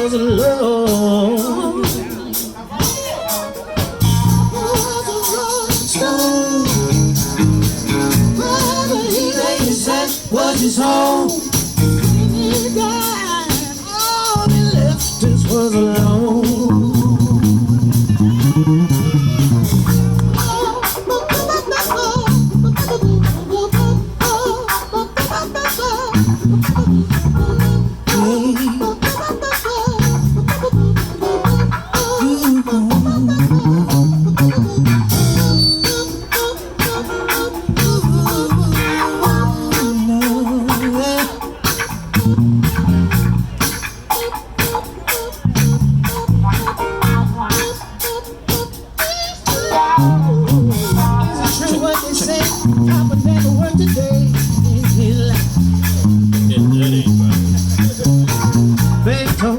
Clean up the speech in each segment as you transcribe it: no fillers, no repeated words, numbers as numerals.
was alone. Wherever he lay his head was his home. He died, all he left us was alone.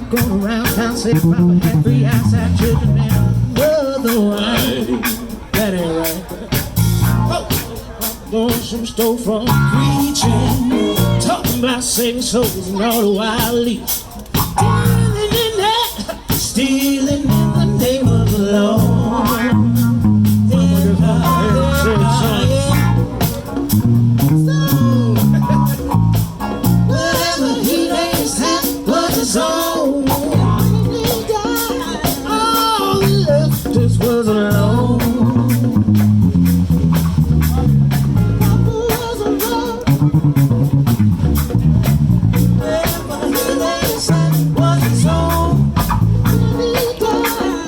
Going around town, say Papa had 3 outside children and another wife. That ain't right. Doing some storefront preaching, talking about saving souls and all the wild leaves. Stealing in the name of the Lord. Wherever he laid his hand was his own. Was alone. Wherever he lay his head was his home. He died.